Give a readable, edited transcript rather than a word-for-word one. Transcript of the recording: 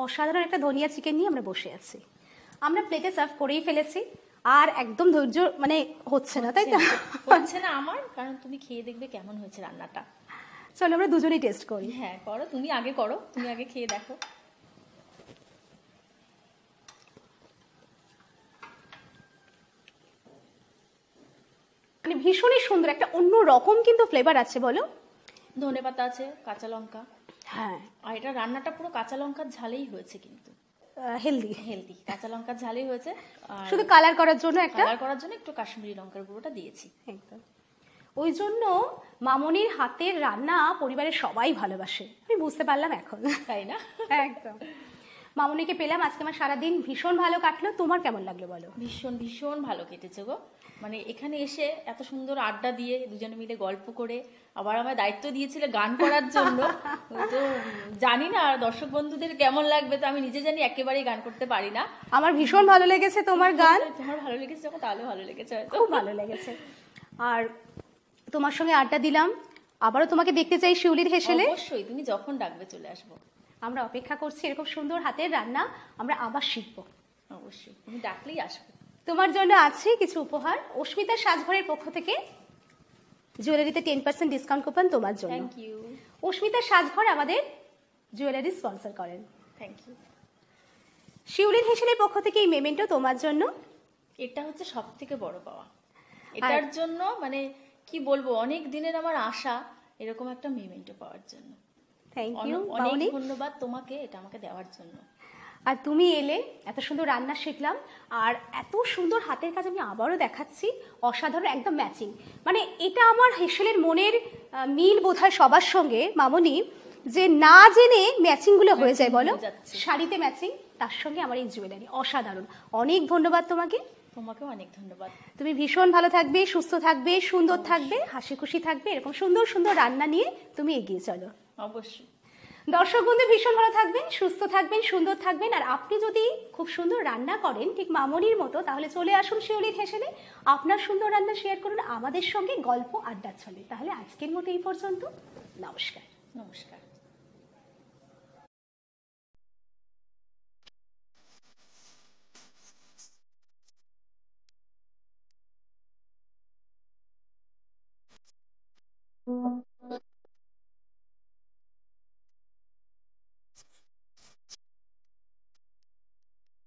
অসাধারণ একটা ধনিয়া চিকেন নিয়ে আমরা বসে আছি। আমরা প্লেটে সার্ভ করেই ফেলেছি, আর একদম ধৈর্য মানে হচ্ছে না, তাই তো? হচ্ছে না আমার, কারণ তুমি খেয়ে দেখবে কেমন হয়েছে রান্নাটা। চলো আমরা দুজনেই টেস্ট করি। হ্যাঁ করো, তুমি আগে করো, তুমি আগে খেয়ে দেখো। মানে ভীষণই সুন্দর একটা অন্য রকম কিন্তু ফ্লেভার আছে, বলো। ধনেপাতা আছে, কাঁচা লঙ্কা। হ্যাঁ, আর এটা রান্নাটা পুরো কাঁচা লঙ্কার ঝালেই হয়েছে, কিন্তু হেলদি হেলদি কাঁচা লঙ্কার ঝালেই হয়েছে। আর শুধু কালার করার জন্য একটা, কালার করার জন্য একটু কাশ্মীরি লঙ্কার গুঁড়োটা দিয়েছি। একদম। ওই জন্য মামনির হাতের রান্না পরিবারের সবাই ভালোবাসে, আমি বুঝতে পারলাম এখন, তাই না? একদম। মামনিকে পেলাম আজকে, আমার সারাদিন ভীষণ ভালো কাটলো। তোমার কেমন লাগলো বলো? ভীষণ ভীষণ ভালো কেটেছে গো। মানে এখানে এসে এত সুন্দর আড্ডা দিয়ে দুজনে মিলে গল্প করে, আবার আমার দায়িত্ব দিয়েছিলে গান করার জন্য। তো জানি না দর্শক বন্ধুদের কেমন লাগবে, তো আমি নিজে জানি একেবারেই গান করতে পারি না। আমার ভীষণ ভালো লেগেছে তোমার গান। তোমার ভালো লেগেছে যখন, তাহলে ভালো লেগেছে হয়তো। খুব ভালো লেগেছে। আর তোমার সঙ্গে আড্ডা দিলাম, আবারও তোমাকে দেখতে চাই শিউলির হেসেলে। অবশ্যই, তুমি যখন ডাকবে চলে আসবো। আমরা অপেক্ষা করছি, এরকম সুন্দর হাতের রান্না আমরা আবার শিখবো। অবশ্যই, তুমি ডাকলেই আসবো। তোমার জন্য আছে কিছু উপহার, অস্মিতার সাজঘরের পক্ষ থেকে জুয়েলারিতে 10% ডিসকাউন্ট কুপন তোমার জন্য। Thank you. অস্মিতার সাজঘর আমাদের জুয়েলারি স্পন্সর করেন। Thank you. শিউলির হেসেলের পক্ষ থেকে এই মেমেন্টও তোমার জন্য। এটা হচ্ছে সব থেকে বড় পাওয়া। এটার জন্য মানে কি বলবো, অনেক দিনের আমার আশা এরকম একটা মেমেন্টো পাওয়ার জন্য। থ্যাংক ইউ, অনেক ধন্যবাদ তোমাকে এটা আমাকে দেওয়ার জন্য। আর তুমি এলে, এত সুন্দর রান্না শিখলাম, আর এত সুন্দর হাতের কাজ আমি আবারও দেখাচ্ছি, অসাধারণ, একদম ম্যাচিং। মানে এটা আমার হেসেলের মনের মিল বোধহয় সবার সঙ্গে মামনি, যে না জেনে ম্যাচিং গুলো হয়ে যায়, বলো। শাড়িতে ম্যাচিং, তার সঙ্গে আমার এই জুয়েলারি, অসাধারণ। অনেক ধন্যবাদ তোমাকে। তোমাকেও অনেক ধন্যবাদ। তুমি ভীষণ ভালো থাকবে, সুস্থ থাকবে, সুন্দর থাকবে, হাসি খুশি থাকবে, এরকম সুন্দর সুন্দর রান্না নিয়ে তুমি এগিয়ে চলো। অবশ্যই। দর্শক বন্ধু ভীষণ ভালো থাকবেন, সুস্থ থাকবেন, সুন্দর থাকবেন। আর আপনি যদি খুব সুন্দর রান্না করেন ঠিক মামনির মতো, তাহলে চলে আসুন শিউলির হেসেলে, আপনার সুন্দর রান্না শেয়ার করুন আমাদের সঙ্গে, গল্প আড্ডা চলে। তাহলে আজকের মতো এই পর্যন্ত, নমস্কার। নমস্কার।